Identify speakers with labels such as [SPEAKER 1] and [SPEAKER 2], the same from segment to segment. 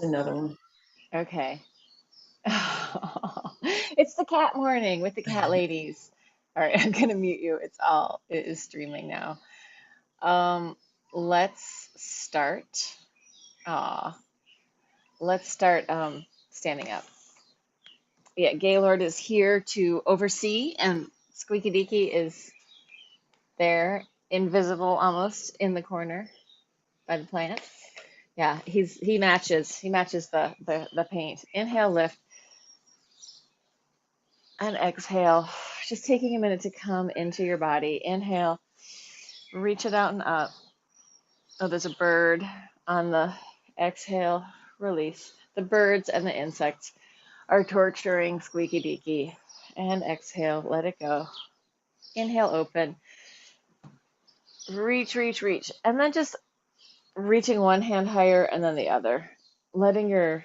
[SPEAKER 1] Another one.
[SPEAKER 2] Okay. It's the cat morning with the cat ladies. All right, I'm gonna mute you. It is streaming now. Um, let's start. Ah, let's start standing up. Yeah, Gaylord is here to oversee, and Squeaky Deaky is there, invisible almost in the corner by the plant. Yeah, he matches the paint. Inhale, lift, and exhale. Just taking a minute to come into your body. Inhale, reach it out and up. Oh, there's a bird on the exhale, release. The birds and the insects are torturing Squeaky Deaky. And exhale, let it go. Inhale, open. Reach, reach, reach. And then just reaching one hand higher and then the other. Letting your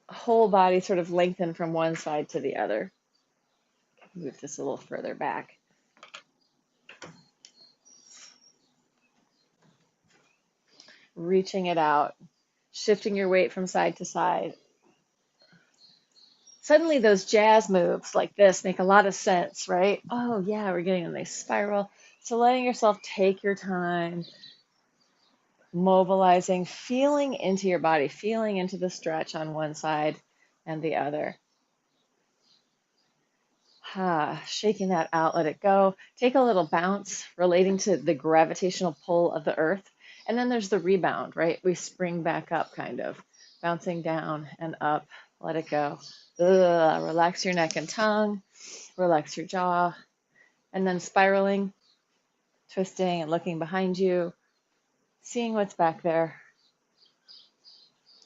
[SPEAKER 2] whole body sort of lengthen from one side to the other. Move this a little further back. Reaching it out, shifting your weight from side to side. Suddenly, those jazz moves like this make a lot of sense, right? Oh, yeah, we're getting a nice spiral. So, letting yourself take your time, mobilizing, feeling into your body, feeling into the stretch on one side and the other. Shaking that out, let it go. Take a little bounce relating to the gravitational pull of the earth. And then there's the rebound, right? We spring back up, kind of bouncing down and up. Let it go. Relax your neck and tongue, relax your jaw, and then spiraling, twisting, and looking behind you, seeing what's back there.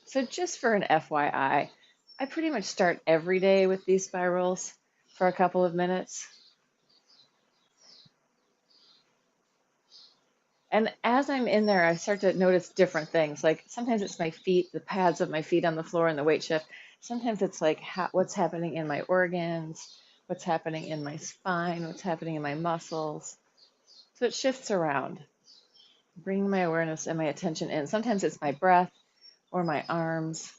[SPEAKER 2] So, just for an FYI, I pretty much start every day with these spirals for a couple of minutes. And as I'm in there, I start to notice different things. Like sometimes it's my feet, the pads of my feet on the floor and the weight shift. Sometimes it's like what's happening in my organs, what's happening in my spine, what's happening in my muscles. So it shifts around, bringing my awareness and my attention in. Sometimes it's my breath or my arms.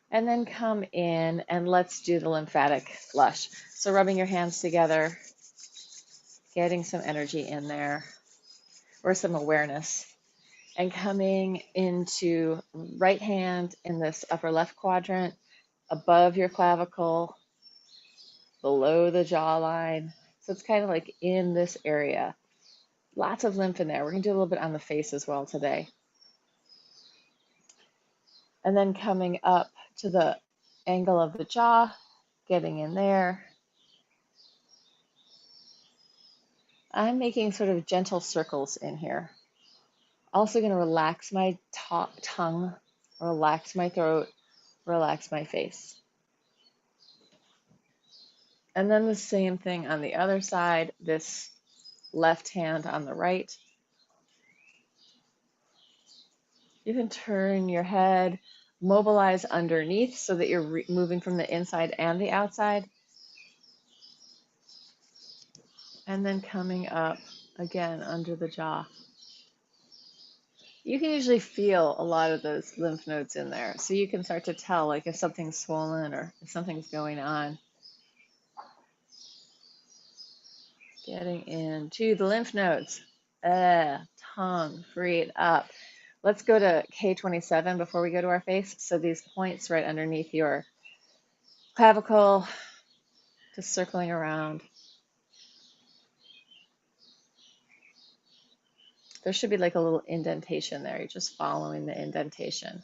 [SPEAKER 2] And then come in and let's do the lymphatic flush. So rubbing your hands together, getting some energy in there or some awareness. And coming into right hand in this upper left quadrant, above your clavicle, below the jawline. So it's kind of like in this area. Lots of lymph in there. We're going to do a little bit on the face as well today. And then coming up to the angle of the jaw, getting in there. I'm making sort of gentle circles in here. Also going to relax my tongue, relax my throat, relax my face. And then the same thing on the other side, this left hand on the right. You can turn your head, mobilize underneath so that you're moving from the inside and the outside. And then coming up again under the jaw. You can usually feel a lot of those lymph nodes in there. So you can start to tell like if something's swollen or if something's going on. Getting into the lymph nodes. Tongue, breathe up. Let's go to K27 before we go to our face. So these points right underneath your clavicle, just circling around. There should be like a little indentation there. You're just following the indentation.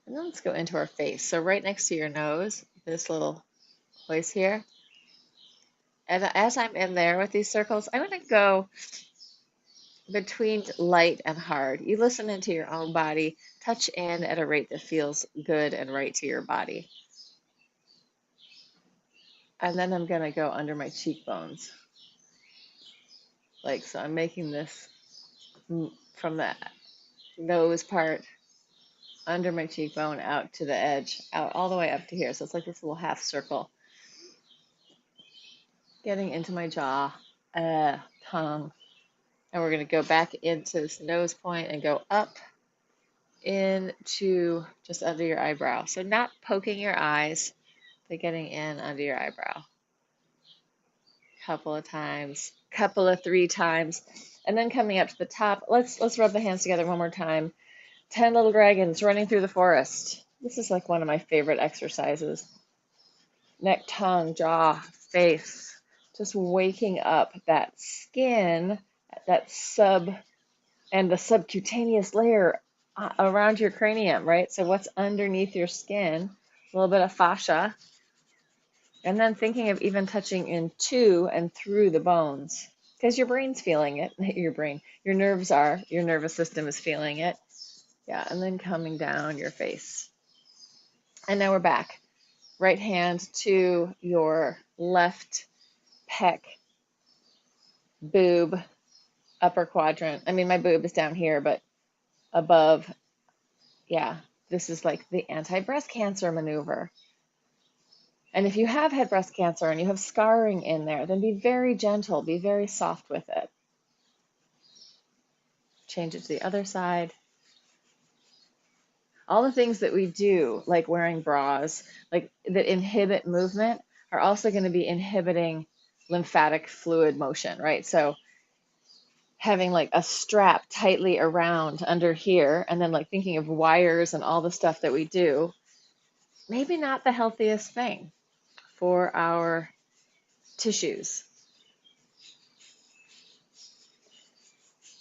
[SPEAKER 2] And then let's go into our face. So right next to your nose, this little place here. And as I'm in there with these circles, I'm going to go between light and hard. You listen into your own body, touch in at a rate that feels good and right to your body. And then I'm going to go under my cheekbones. Like, so I'm making this from the nose part under my cheekbone out to the edge, out all the way up to here. So it's like this little half circle. Getting into my jaw, tongue, And we're going to go back into this nose point and go up into just under your eyebrow. So not poking your eyes, but getting in under your eyebrow. Couple of times, couple of 3 times, and then coming up to the top. Let's rub the hands together one more time. 10 little dragons running through the forest. This is like one of my favorite exercises. Neck, tongue, jaw, face. Just waking up that skin, that and the subcutaneous layer around your cranium, right? So what's underneath your skin, a little bit of fascia, and then thinking of even touching into and through the bones, because your brain's feeling it. Your nerves are, your nervous system is feeling it. Yeah, and then coming down your face. And now we're back. Right hand to your left pec, boob, upper quadrant. I mean, my boob is down here, but above, yeah, this is like the anti-breast cancer maneuver. And if you have had breast cancer and you have scarring in there, then be very gentle, be very soft with it. Change it to the other side. All the things that we do, like wearing bras, like that inhibit movement, are also going to be inhibiting lymphatic fluid motion, right? So having like a strap tightly around under here, and then like thinking of wires and all the stuff that we do, maybe not the healthiest thing for our tissues.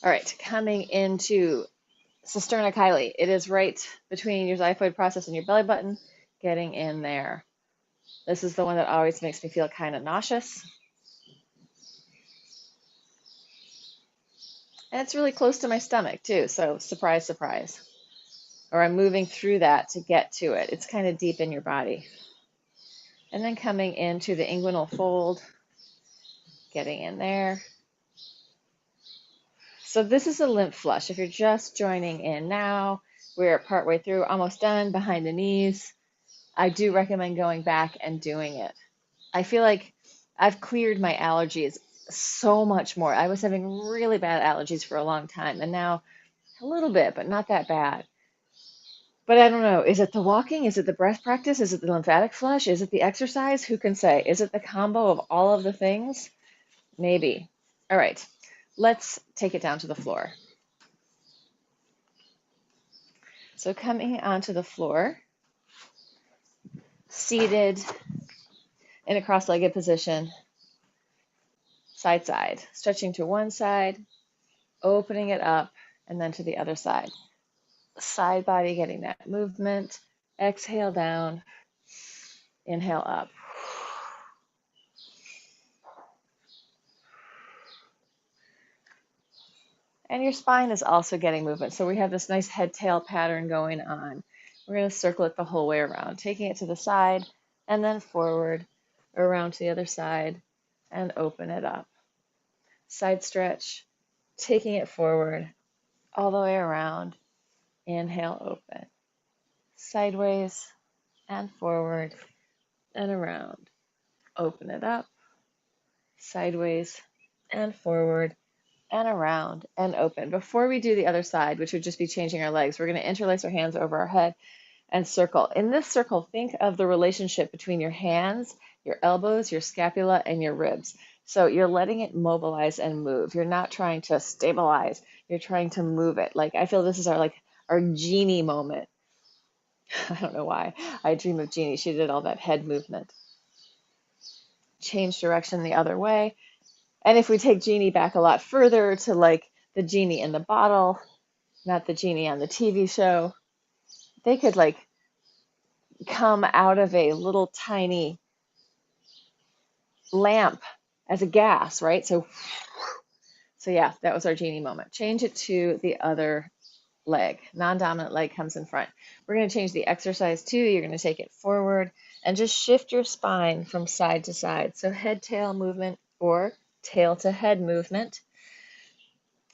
[SPEAKER 2] All right, coming into Cisterna It is right between your xiphoid process and your belly button, getting in there. This is the one that always makes me feel kind of nauseous. And it's really close to my stomach too, so surprise, surprise. Or I'm moving through that to get to it. It's kind of deep in your body. And then coming into the inguinal fold, getting in there. So this is a lymph flush. If you're just joining in now, we're partway through, almost done, behind the knees. I do recommend going back and doing it. I feel like I've cleared my allergies so much more. I was having really bad allergies for a long time, and now a little bit, but not that bad. But I don't know. Is it the walking? Is it the breath practice? Is it the lymphatic flush? Is it the exercise? Who can say? Is it the combo of all of the things? Maybe. All right. Let's take it down to the floor. So coming onto the floor, seated in a cross-legged position, side side, stretching to one side, opening it up, and then to the other side. Side body getting that movement. Exhale down, inhale up. And your spine is also getting movement. So we have this nice head-tail pattern going on. We're going to circle it the whole way around, taking it to the side and then forward, around to the other side, and open it up. Side stretch, taking it forward, all the way around. Inhale, open. Sideways and forward and around. Open it up. Sideways and forward and around and open. Before we do the other side, which would just be changing our legs, we're going to interlace our hands over our head and circle. In this circle, think of the relationship between your hands, your elbows, your scapula, and your ribs. So you're letting it mobilize and move. You're not trying to stabilize. You're trying to move it. Like I feel this is our genie moment. I don't know why. I dream of Jeannie. She did all that head movement. Change direction the other way. And if we take Jeannie back a lot further to like the genie in the bottle, not the genie on the TV show, they could like come out of a little tiny lamp as a gas, right? So yeah, that was our genie moment. Change it to the other leg. Non-dominant leg comes in front. We're going to change the exercise too. You're going to take it forward and just shift your spine from side to side. So head tail movement or tail to head movement.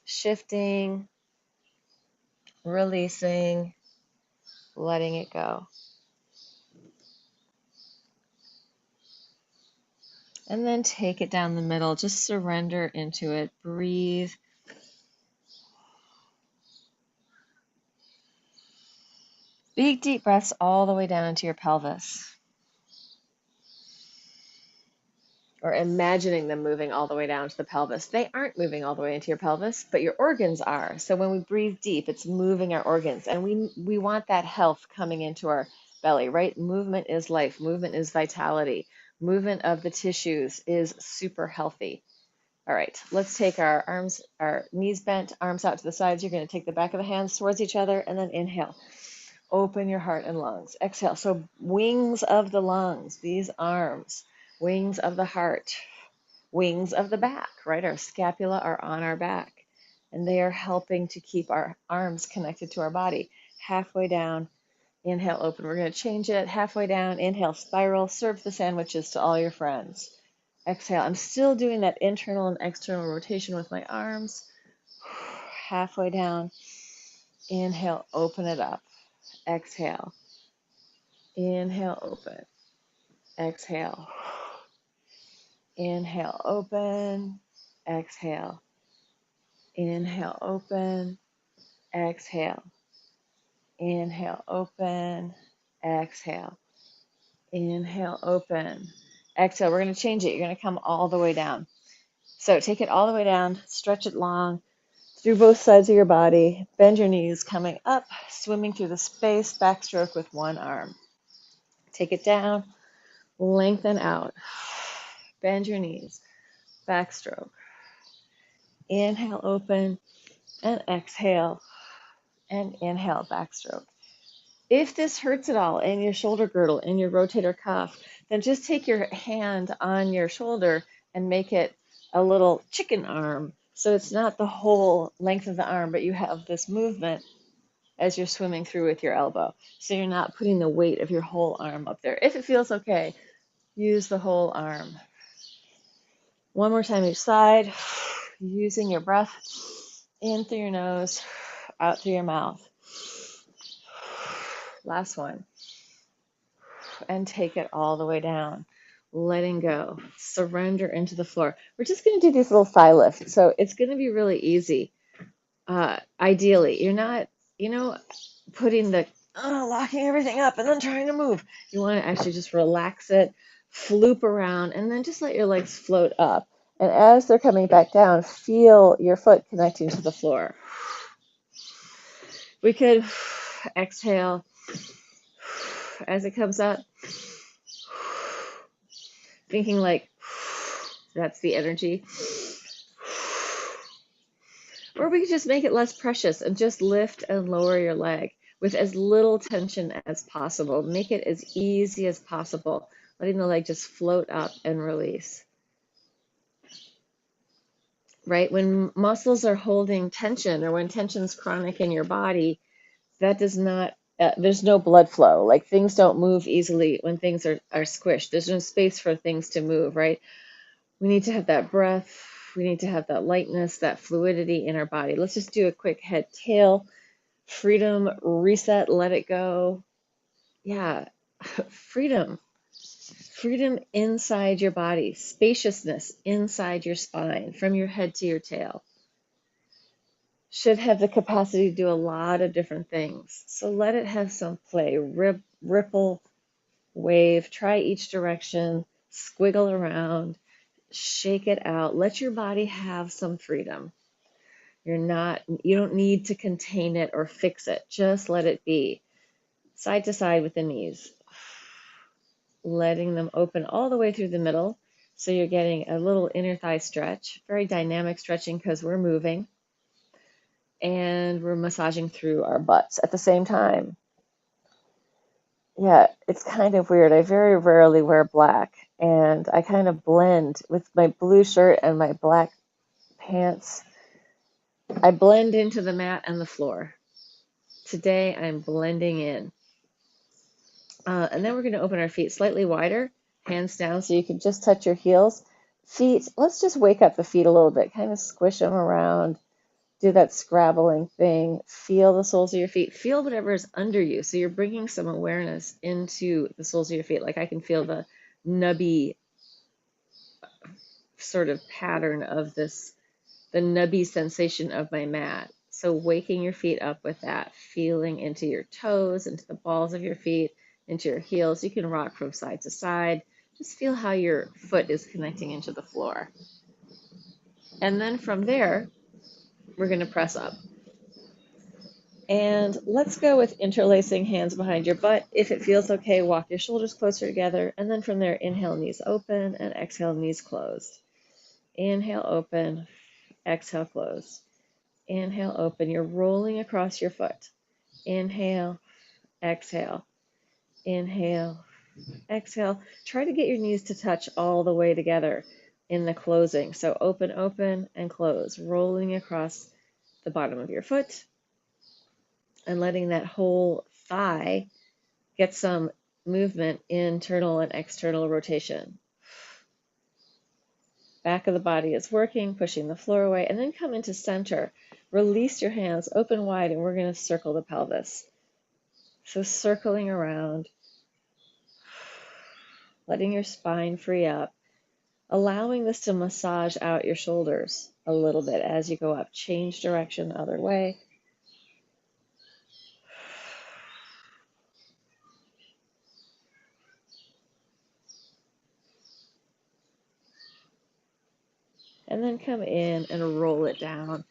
[SPEAKER 2] Shifting, releasing, letting it go. And then take it down the middle. Just surrender into it. Breathe. Big deep breaths all the way down into your pelvis, or imagining them moving all the way down to the pelvis. They aren't moving all the way into your pelvis, but your organs are. So when we breathe deep, it's moving our organs, and we want that health coming into our belly, right? Movement is life. Movement is vitality. Movement of the tissues is super healthy. All right, let's take our arms, our knees bent, arms out to the sides. You're going to take the back of the hands towards each other, and then inhale. Open your heart and lungs. Exhale. So wings of the lungs, these arms, wings of the heart, wings of the back, right? Our scapula are on our back, and they are helping to keep our arms connected to our body. Halfway down, inhale, open. We're going to change it. Halfway down, inhale, spiral. Serve the sandwiches to all your friends. Exhale. I'm still doing that internal and external rotation with my arms. Halfway down, inhale, open it up. Exhale. Inhale, open. Exhale. Inhale, open. Exhale. Inhale, open. Exhale. Inhale, open. Exhale. Inhale, open. Exhale. We're going to change it. You're going to come all the way down. So take it all the way down. Stretch it long through both sides of your body. Bend your knees, coming up, swimming through the space, backstroke with one arm. Take it down. Lengthen out. Bend your knees. Backstroke. Inhale, open, and exhale, and inhale, backstroke. If this hurts at all in your shoulder girdle, in your rotator cuff, then just take your hand on your shoulder and make it a little chicken arm. So it's not the whole length of the arm, but you have this movement as you're swimming through with your elbow. So you're not putting the weight of your whole arm up there. If it feels okay, use the whole arm. One more time each side, using your breath in through your nose, out through your mouth. Last one. And take it all the way down. Letting go. Surrender into the floor. We're just going to do these little thigh lifts. So it's going to be really easy. Ideally, you're not, putting locking everything up and then trying to move. You want to actually just relax it, floop around, and then just let your legs float up. And as they're coming back down, feel your foot connecting to the floor. We could exhale as it comes up, thinking like that's the energy. Or we could just make it less precious and just lift and lower your leg with as little tension as possible. Make it as easy as possible, letting the leg just float up and release. Right? When muscles are holding tension, or when tension's chronic in your body, that does not, there's no blood flow. Like things don't move easily when things are squished. There's no space for things to move, right? We need to have that breath. We need to have that lightness, that fluidity in our body. Let's just do a quick head, tail, freedom, reset, let it go. Yeah, freedom. Freedom inside your body, spaciousness inside your spine, from your head to your tail. Should have the capacity to do a lot of different things. So let it have some play. Ripple, wave, try each direction, squiggle around, shake it out. Let your body have some freedom. You don't need to contain it or fix it. Just let it be. Side to side with the knees. Letting them open all the way through the middle. So you're getting a little inner thigh stretch. Very dynamic stretching because we're moving. And we're massaging through our butts at the same time. Yeah, it's kind of weird. I very rarely wear black. And I kind of blend with my blue shirt and my black pants. I blend into the mat and the floor. Today I'm blending in. And then we're going to open our feet slightly wider, hands down, so you can just touch your heels. Feet, let's just wake up the feet a little bit, kind of squish them around, do that scrabbling thing. Feel the soles of your feet. Feel whatever is under you. So you're bringing some awareness into the soles of your feet. Like I can feel the nubby sort of pattern of this, the nubby sensation of my mat. So waking your feet up with that, feeling into your toes, into the balls of your feet, into your heels. You can rock from side to side. Just feel how your foot is connecting into the floor. And then from there, we're going to press up. And let's go with interlacing hands behind your butt. If it feels okay, walk your shoulders closer together. And then from there, inhale, knees open, and exhale, knees closed. Inhale, open, exhale, close. Inhale, open. You're rolling across your foot. Inhale, exhale. Inhale, exhale. Try to get your knees to touch all the way together in the closing. So open, open, and close. Rolling across the bottom of your foot and letting that whole thigh get some movement, internal and external rotation. Back of the body is working, pushing the floor away, and then come into center. Release your hands, open wide, and we're going to circle the pelvis. So circling around, letting your spine free up, allowing this to massage out your shoulders a little bit as you go up. Change direction the other way. And then come in and roll it down.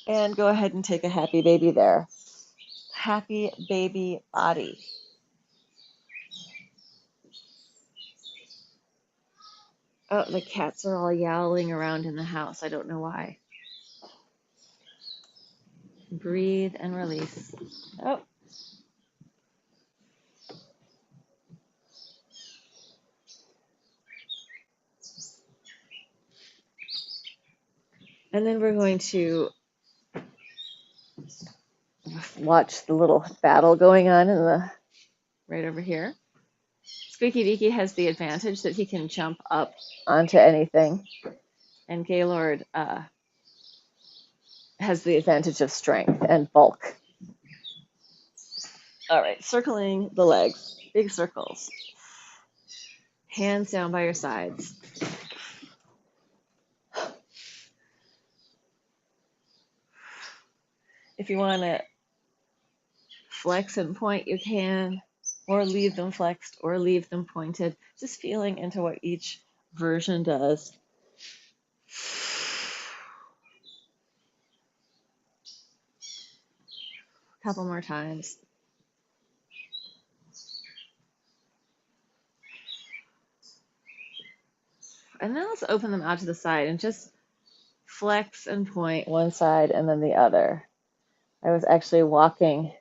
[SPEAKER 2] And go ahead and take a happy baby there. Happy baby body. Oh, the cats are all yowling around in the house. I don't know why. Breathe and release. Oh. And then we're going to watch the little battle going on in the right over here. Squeaky Beaky has the advantage that he can jump up onto anything, and Gaylord has the advantage of strength and bulk. All right, circling the legs, big circles. Hands down by your sides. If you want to flex and point, you can, or leave them flexed or leave them pointed. Just feeling into what each version does. A couple more times. And now let's open them out to the side and just flex and point one side and then the other. I was actually walking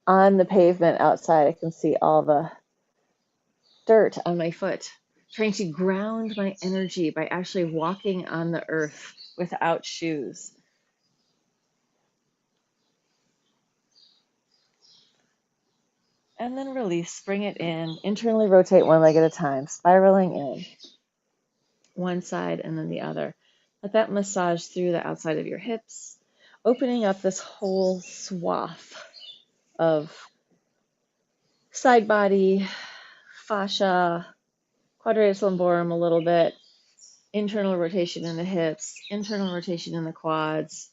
[SPEAKER 2] on the pavement outside. I can see all the dirt on my foot, trying to ground my energy by actually walking on the earth without shoes. And then release, bring it in, internally rotate one leg at a time, spiraling in one side and then the other. Let that massage through the outside of your hips, opening up this whole swath of side body, fascia, quadratus lumborum a little bit, internal rotation in the hips, internal rotation in the quads,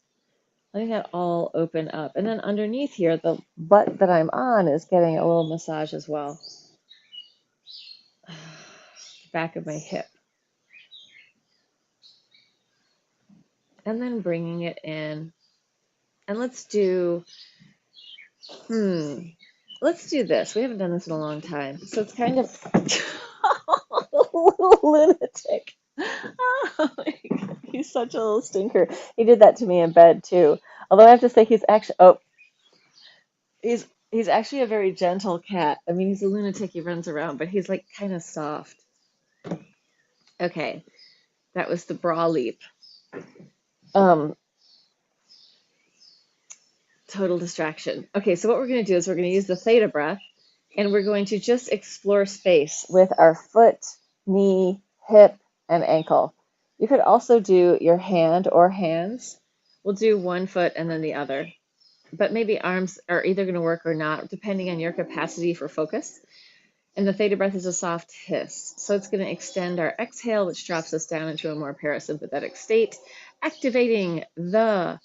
[SPEAKER 2] letting that all open up. And then underneath here, the butt that I'm on is getting a little massage as well. Back of my hip. And then bringing it in. And let's do this. We haven't done this in a long time. So it's kind of a little lunatic. Oh, he's such a little stinker. He did that to me in bed too. Although I have to say he's actually a very gentle cat. I mean, he's a lunatic. He runs around, but he's like kind of soft. Okay, that was the bra leap. Total distraction. Okay, so what we're going to do is we're going to use the theta breath, and we're going to just explore space with our foot, knee, hip, and ankle. You could also do your hand or hands. We'll do one foot and then the other. But maybe arms are either going to work or not, depending on your capacity for focus. And the theta breath is a soft hiss. So it's going to extend our exhale, which drops us down into a more parasympathetic state, activating the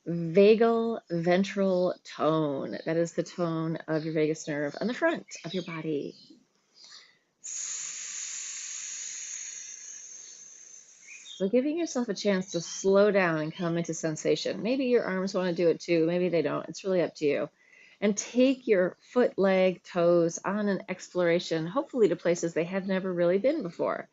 [SPEAKER 2] vagal ventral tone. That is the tone of your vagus nerve on the front of your body. So giving yourself a chance to slow down and come into sensation. Maybe your arms want to do it too. Maybe they don't. It's really up to you. And take your foot, leg, toes on an exploration, hopefully to places they have never really been before.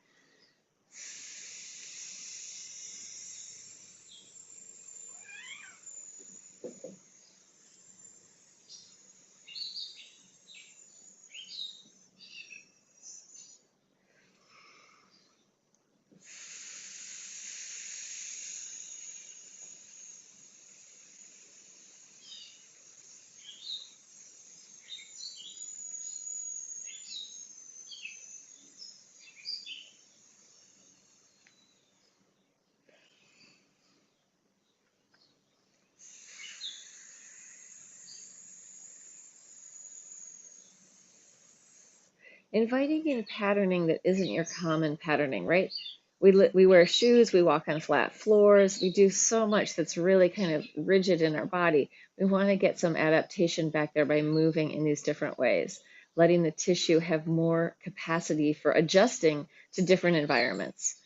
[SPEAKER 2] Inviting in patterning that isn't your common patterning, right? We wear shoes, we walk on flat floors, we do so much that's really kind of rigid in our body. We want to get some adaptation back there by moving in these different ways, letting the tissue have more capacity for adjusting to different environments.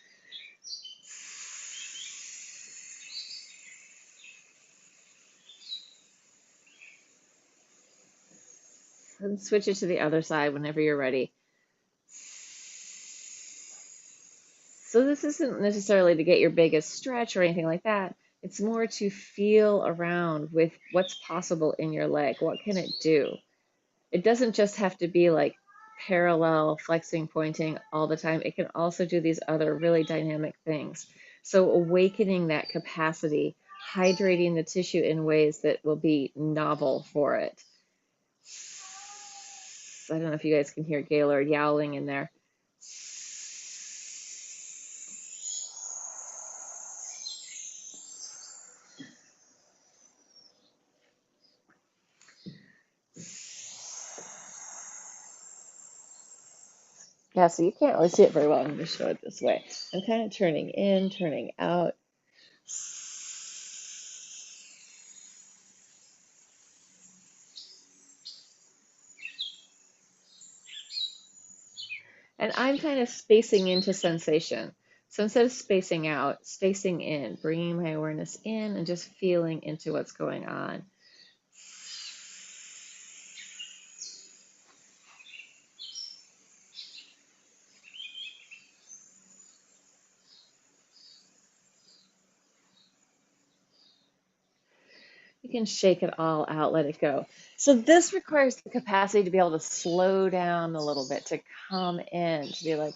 [SPEAKER 2] And switch it to the other side whenever you're ready. So this isn't necessarily to get your biggest stretch or anything like that. It's more to feel around with what's possible in your leg. What can it do? It doesn't just have to be like parallel flexing, pointing all the time. It can also do these other really dynamic things. So awakening that capacity, hydrating the tissue in ways that will be novel for it. I don't know if you guys can hear Gaylord yowling in there. Yeah, so you can't really see it very well. I'm going to show it this way. I'm kind of turning in, turning out. And I'm kind of spacing into sensation. So instead of spacing out, spacing in, bringing my awareness in and just feeling into what's going on. You can shake it all out, let it go. So this requires the capacity to be able to slow down a little bit, to come in, to be like,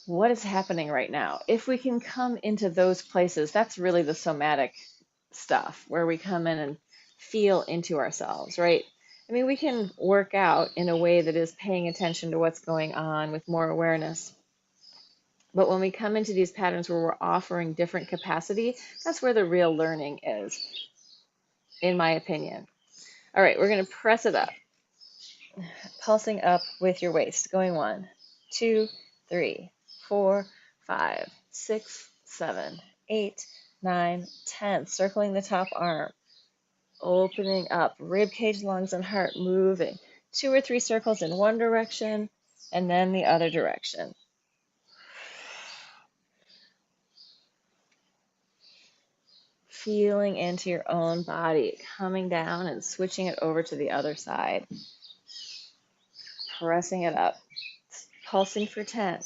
[SPEAKER 2] what is happening right now? If we can come into those places, that's really the somatic stuff where we come in and feel into ourselves, right? I mean, we can work out in a way that is paying attention to what's going on with more awareness. But when we come into these patterns where we're offering different capacity, that's where the real learning is, in my opinion. All right, we're going to press it up, pulsing up with your waist, going 1, 2, 3, 4, 5, 6, 7, 8, 9, 10, circling the top arm, opening up, rib cage, lungs, and heart moving. 2 or 3 circles in one direction and then the other direction. Feeling into your own body, coming down and switching it over to the other side. Pressing it up, pulsing for 10.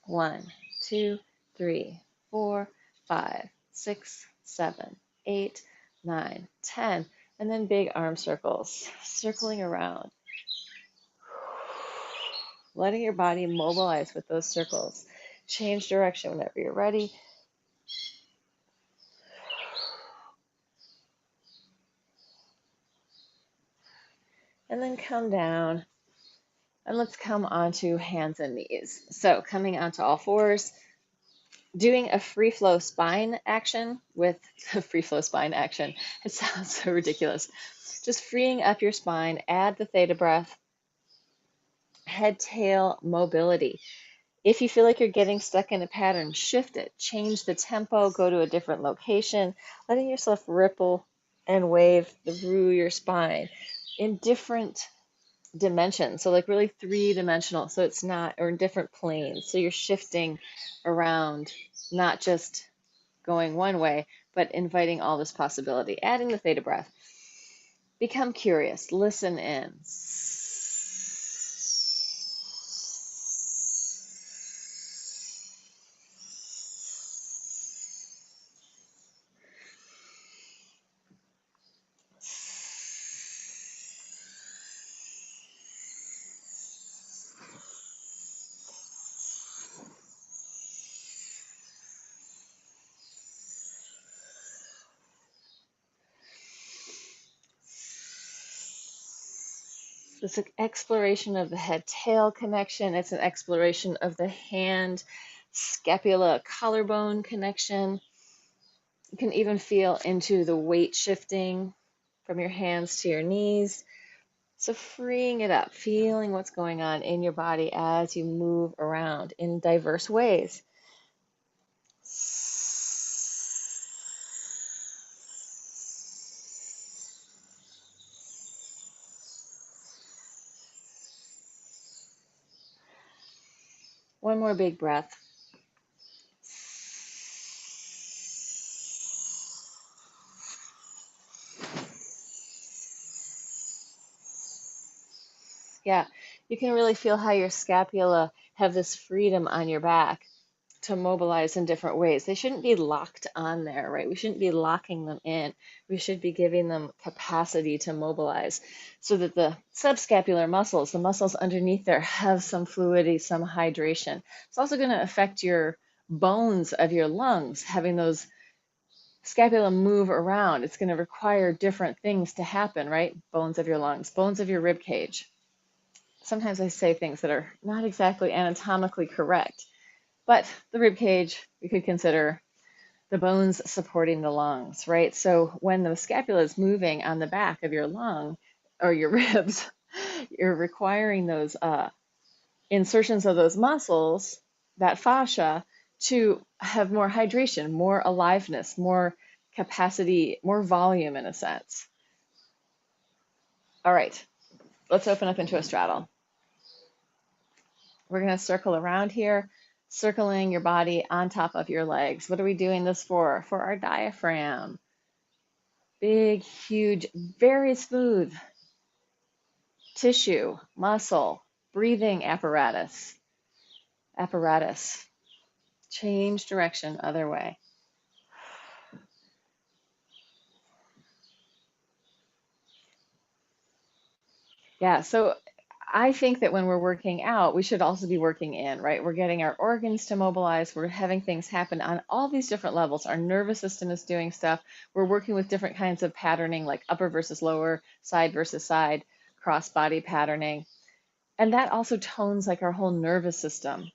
[SPEAKER 2] 1, 2, 3, 4, 5, 6, 7, 8, 9, 10. And then big arm circles, circling around. Letting your body mobilize with those circles. Change direction whenever you're ready. And then come down. And let's come onto hands and knees. So coming onto all fours, doing a free flow spine action with a free flow spine action. It sounds so ridiculous. Just freeing up your spine, add the theta breath, head tail mobility. If you feel like you're getting stuck in a pattern, shift it, change the tempo, go to a different location, letting yourself ripple and wave through your spine in different dimensions. So like really three-dimensional. So it's not, or in different planes. So you're shifting around, not just going one way, but inviting all this possibility, adding the theta breath. Become curious, listen in. It's an exploration of the head-tail connection. It's an exploration of the hand, scapula, collarbone connection. You can even feel into the weight shifting from your hands to your knees. So freeing it up, feeling what's going on in your body as you move around in diverse ways. One more big breath. Yeah, you can really feel how your scapula have this freedom on your back to mobilize in different ways. They shouldn't be locked on there, right? We shouldn't be locking them in. We should be giving them capacity to mobilize so that the subscapular muscles, the muscles underneath there, have some fluidity, some hydration. It's also going to affect your bones of your lungs, having those scapula move around. It's going to require different things to happen, right? Bones of your lungs, bones of your rib cage. Sometimes I say things that are not exactly anatomically correct, but the rib cage, we could consider the bones supporting the lungs, right? So when the scapula is moving on the back of your lung or your ribs, you're requiring those insertions of those muscles, that fascia, to have more hydration, more aliveness, more capacity, more volume in a sense. All right, let's open up into a straddle. We're going to circle around here, circling your body on top of your legs. What are we doing this for? For our diaphragm. Big, huge, very smooth tissue, muscle, breathing apparatus. Change direction, other way. Yeah, so I think that when we're working out, we should also be working in, right? We're getting our organs to mobilize. We're having things happen on all these different levels. Our nervous system is doing stuff. We're working with different kinds of patterning, like upper versus lower, side versus side, cross body patterning. And that also tones like our whole nervous system.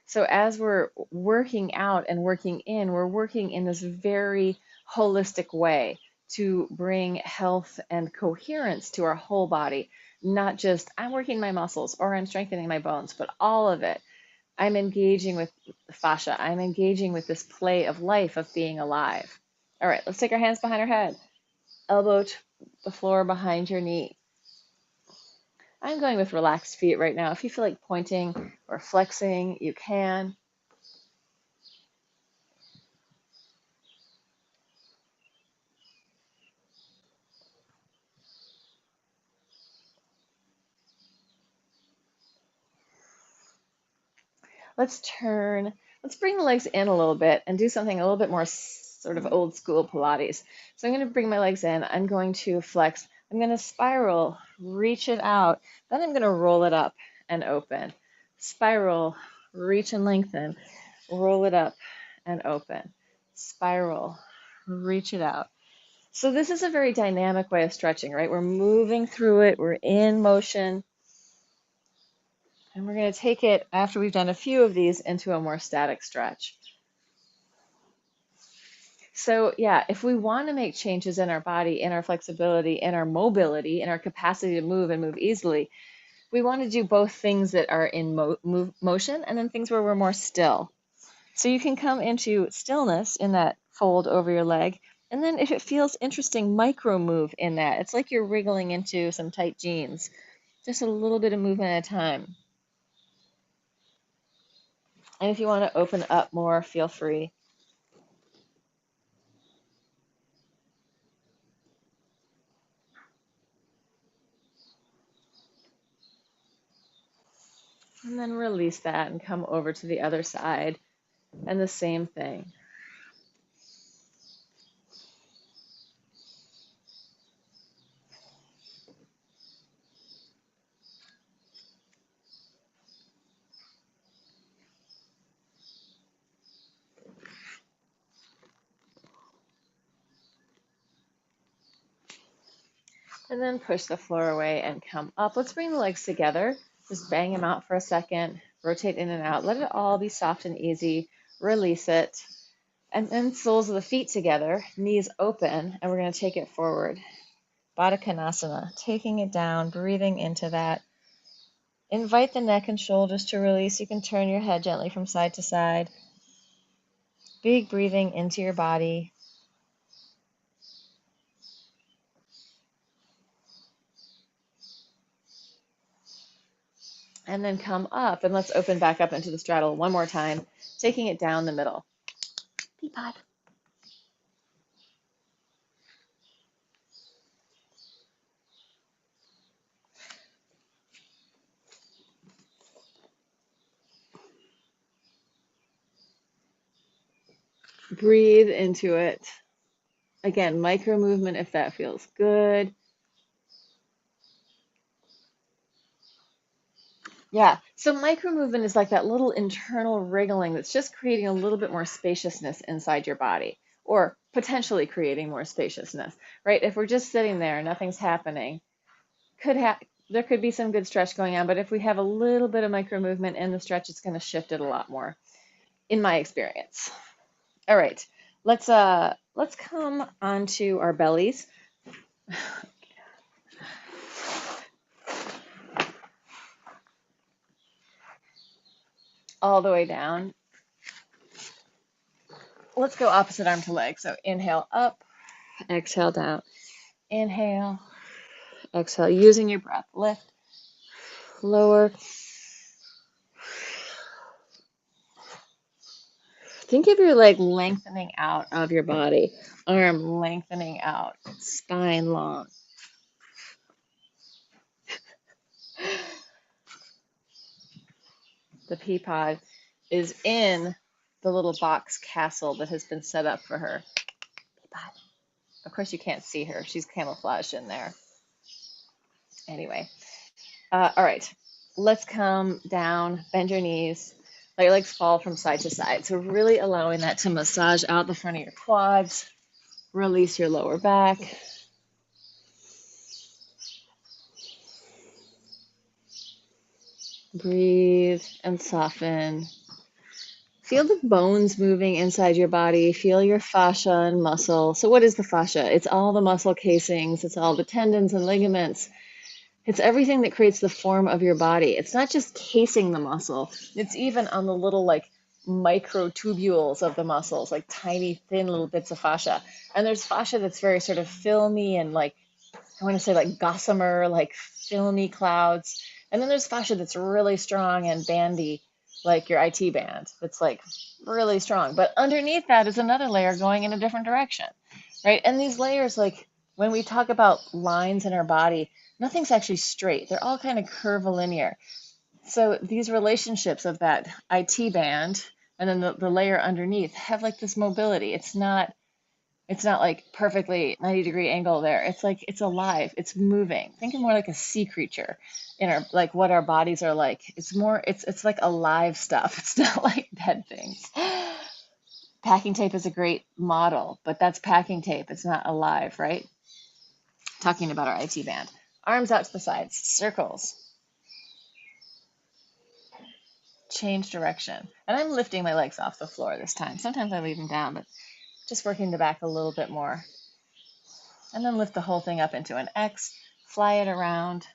[SPEAKER 2] So as we're working out and working in, we're working in this very holistic way to bring health and coherence to our whole body. Not just I'm working my muscles or I'm strengthening my bones, but all of it. I'm engaging with the fascia. I'm engaging with this play of life, of being alive. All right, let's take our hands behind our head. Elbow to the floor behind your knee. I'm going with relaxed feet right now. If you feel like pointing or flexing, you can. Let's bring the legs in a little bit and do something a little bit more sort of old school Pilates. So I'm going to bring my legs in. I'm going to flex. I'm going to spiral, reach it out. Then I'm going to roll it up and open. Spiral, reach and lengthen. Roll it up and open. Spiral, reach it out. So this is a very dynamic way of stretching, right? We're moving through it. We're in motion. And we're going to take it, after we've done a few of these, into a more static stretch. So yeah, if we want to make changes in our body, in our flexibility, in our mobility, in our capacity to move and move easily, we want to do both things that are in motion and then things where we're more still. So you can come into stillness in that fold over your leg. And then if it feels interesting, micro move in that. It's like you're wriggling into some tight jeans. Just a little bit of movement at a time. And if you want to open up more, feel free. And then release that and come over to the other side. And the same thing. And then push the floor away and come up. Let's bring the legs together. Just bang them out for a second. Rotate in and out. Let it all be soft and easy. Release it. And then soles of the feet together, knees open, and we're going to take it forward. Baddha Konasana, taking it down, breathing into that. Invite the neck and shoulders to release. You can turn your head gently from side to side. Big breathing into your body. And then come up, and let's open back up into the straddle one more time, taking it down the middle. Peapod. Breathe into it. Again, micro movement if that feels good. Yeah, so micro movement is like that little internal wriggling that's just creating a little bit more spaciousness inside your body, or potentially creating more spaciousness, right? If we're just sitting there, nothing's happening, there could be some good stretch going on, but if we have a little bit of micro movement in the stretch, it's going to shift it a lot more, in my experience. All right, let's come onto our bellies. All the way down. Let's go opposite arm to leg. So inhale up, exhale down. Inhale, exhale, using your breath. Lift, lower. Think of your leg lengthening out of your body. Arm lengthening out. Spine long. The pea pod is in the little box castle that has been set up for her. Pea pod. Of course, you can't see her. She's camouflaged in there. Anyway. All right. Let's come down. Bend your knees. Let your legs fall from side to side. So really allowing that to massage out the front of your quads. Release your lower back. Breathe and soften. Feel the bones moving inside your body. Feel your fascia and muscle. So what is the fascia? It's all the muscle casings. It's all the tendons and ligaments. It's everything that creates the form of your body. It's not just casing the muscle. It's even on the little like microtubules of the muscles, like tiny thin little bits of fascia. And there's fascia that's very sort of filmy and like, I want to say like gossamer, like filmy clouds. And then there's fascia that's really strong and bandy, like your IT band. It's like really strong. But underneath that is another layer going in a different direction, right? And these layers, like when we talk about lines in our body, nothing's actually straight. They're all kind of curvilinear. So these relationships of that IT band and then the layer underneath have like this mobility. It's not like perfectly 90-degree angle there. It's like it's alive. It's moving. Think of more like a sea creature in our like what our bodies are like. It's like alive stuff. It's not like dead things. Packing tape is a great model, but that's packing tape. It's not alive, right? Talking about our IT band. Arms out to the sides, circles. Change direction. And I'm lifting my legs off the floor this time. Sometimes I leave them down, but just working the back a little bit more. And then lift the whole thing up into an X, fly it around.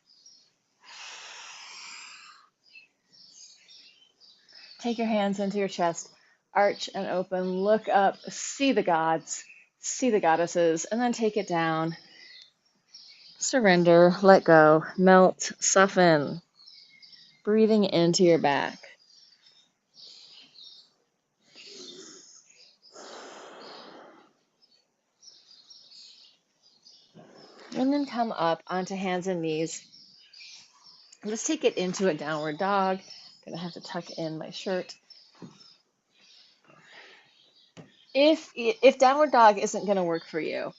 [SPEAKER 2] Take your hands into your chest, arch and open, look up, see the gods, see the goddesses, and then take it down. Surrender, let go, melt, soften, breathing into your back. And then come up onto hands and knees. Let's take it into a downward dog. I'm gonna have to tuck in my shirt. If downward dog isn't gonna work for you,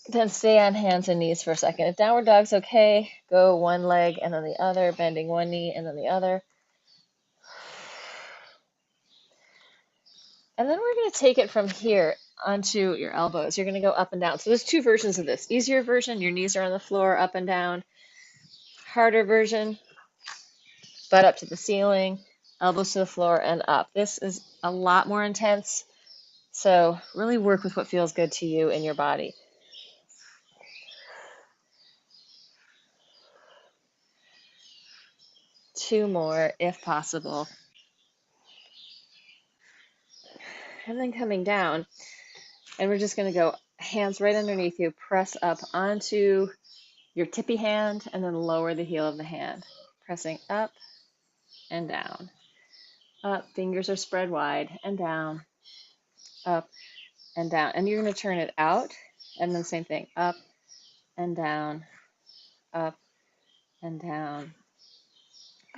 [SPEAKER 2] then stay on hands and knees for a second. If downward dog's okay, go one leg and then the other, bending one knee and then the other. And then we're going to take it from here onto your elbows. You're going to go up and down. So there's two versions of this. Easier version, your knees are on the floor, up and down. Harder version, butt up to the ceiling, elbows to the floor and up. This is a lot more intense. So really work with what feels good to you in your body. Two more if possible. And then coming down, and we're just going to go hands right underneath you, press up onto your tippy hand, and then lower the heel of the hand, pressing up and down. Up, fingers are spread wide, and down, up and down. And you're going to turn it out, and then same thing, up and down, up and down,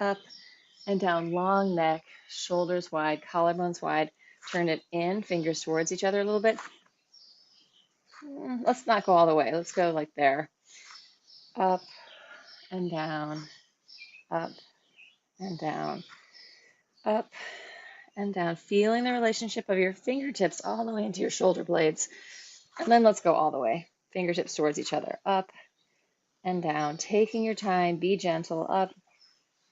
[SPEAKER 2] up and down. Long neck, shoulders wide, collarbones wide. Turn it in, fingers towards each other a little bit. Let's not go all the way. Let's go like there. Up and down, up and down, up and down. Feeling the relationship of your fingertips all the way into your shoulder blades. And then let's go all the way. Fingertips towards each other. Up and down. Taking your time. Be gentle. Up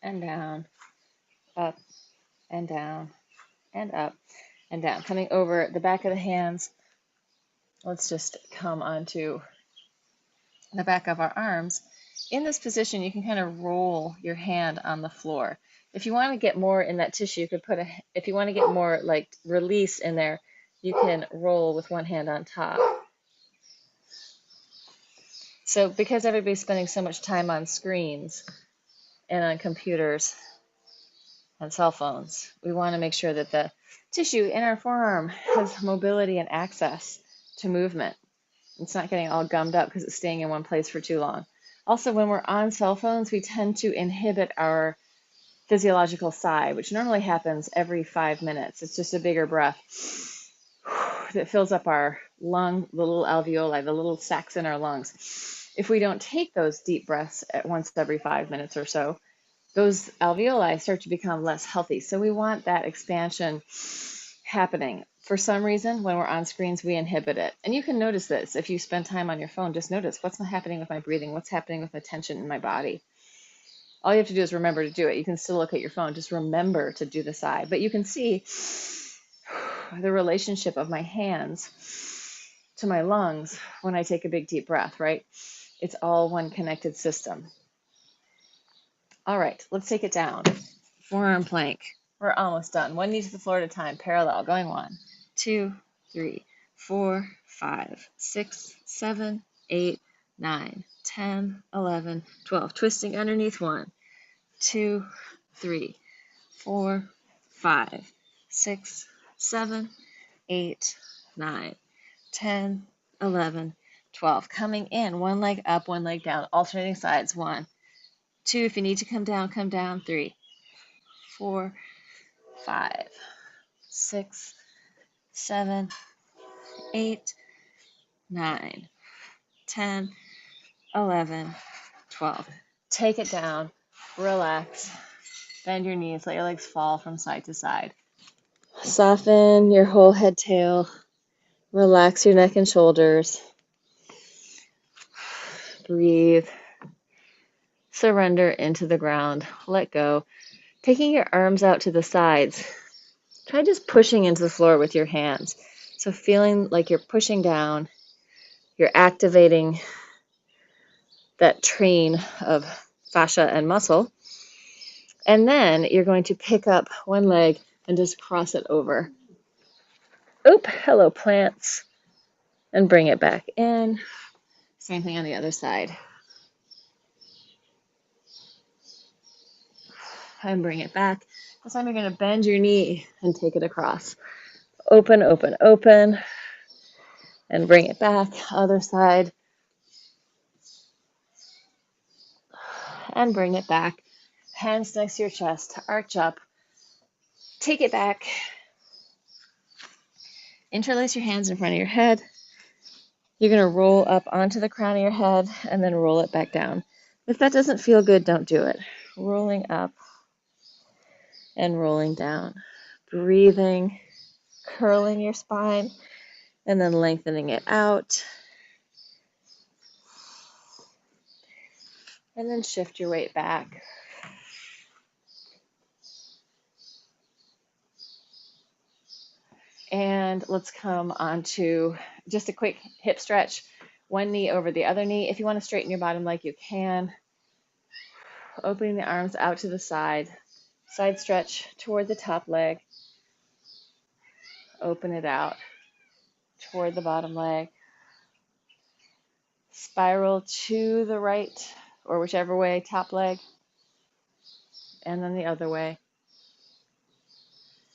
[SPEAKER 2] and down. Up and down. And up and down. Coming over the back of the hands. Let's just come onto the back of our arms. In this position, you can kind of roll your hand on the floor. If you want to get more in that tissue, you could if you want to get more like release in there, you can roll with one hand on top. So because everybody's spending so much time on screens and on computers and cell phones, we want to make sure that the tissue in our forearm has mobility and access to movement. It's not getting all gummed up because it's staying in one place for too long. Also, when we're on cell phones, we tend to inhibit our physiological sigh, which normally happens every 5 minutes. It's just a bigger breath that fills up our lung, the little alveoli, the little sacs in our lungs. If we don't take those deep breaths at once every 5 minutes or so, those alveoli start to become less healthy. So we want that expansion happening. For some reason, when we're on screens, we inhibit it. And you can notice this. If you spend time on your phone, just notice what's happening with my breathing, what's happening with the tension in my body. All you have to do is remember to do it. You can still look at your phone. Just remember to do the sigh. But you can see the relationship of my hands to my lungs when I take a big deep breath, right? It's all one connected system. All right, let's take it down. Forearm plank. We're almost done. One knee to the floor at a time, parallel. Going 1, 2, 3, 4, 5, 6, 7, 8, 9, 10, 11, 12. Twisting underneath. 1, 2, 3, 4, 5, 6, 7, 8, 9, 10, 11, 12. Coming in, one leg up, one leg down, alternating sides. 1, 2, if you need to come down, 3, 4, 5, 6, 7, 8, 9, 10, 11, 12. Take it down, relax, bend your knees, let your legs fall from side to side. Soften your whole head, tail, relax your neck and shoulders. Breathe, surrender into the ground, let go. Taking your arms out to the sides, try just pushing into the floor with your hands. So feeling like you're pushing down, you're activating that train of fascia and muscle. And then you're going to pick up one leg and just cross it over. Oop, hello plants. And bring it back in. Same thing on the other side. And bring it back. This time you're going to bend your knee and take it across. Open, open, open. And bring it back. Other side. And bring it back. Hands next to your chest. Arch up. Take it back. Interlace your hands in front of your head. You're going to roll up onto the crown of your head and then roll it back down. If that doesn't feel good, don't do it. Rolling up and rolling down. Breathing, curling your spine, and then lengthening it out. And then shift your weight back. And let's come on to just a quick hip stretch. One knee over the other knee. If you want to straighten your bottom leg, you can. Opening the arms out to the side. Side stretch toward the top leg. Open it out toward the bottom leg. Spiral to the right or whichever way, top leg. And then the other way.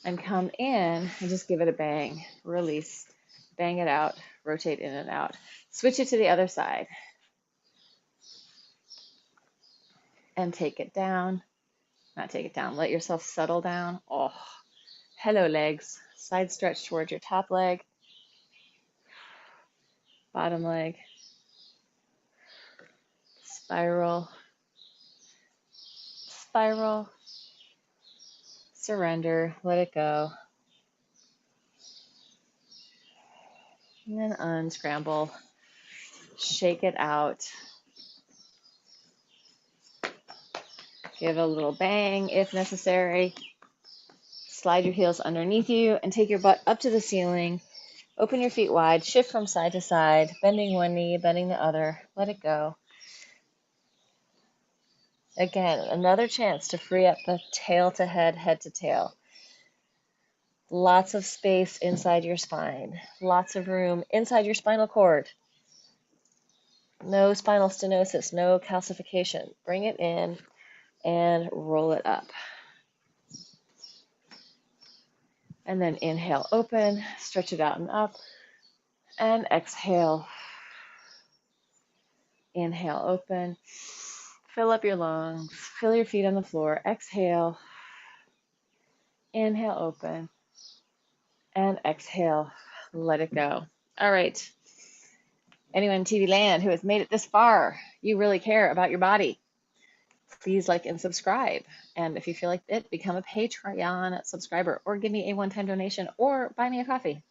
[SPEAKER 2] And come in and just give it a bang. Release. Bang it out. Rotate in and out. Switch it to the other side. And take it down. Not take it down. Let yourself settle down. Oh, hello legs. Side stretch towards your top leg. Bottom leg. Spiral. Spiral. Surrender. Let it go. And then unscramble. Shake it out. Give a little bang if necessary. Slide your heels underneath you and take your butt up to the ceiling. Open your feet wide. Shift from side to side. Bending one knee, bending the other. Let it go. Again, another chance to free up the tail to head, head to tail. Lots of space inside your spine. Lots of room inside your spinal cord. No spinal stenosis, no calcification. Bring it in and roll it up. And then inhale, open, stretch it out and up. And exhale. Inhale, open. Fill up your lungs. Feel your feet on the floor. Exhale. Inhale, open. And exhale. Let it go. All right. Anyone in TV land who has made it this far, you really care about your body. Please like and subscribe. And if you feel like it, become a Patreon subscriber or give me a one-time donation or buy me a coffee.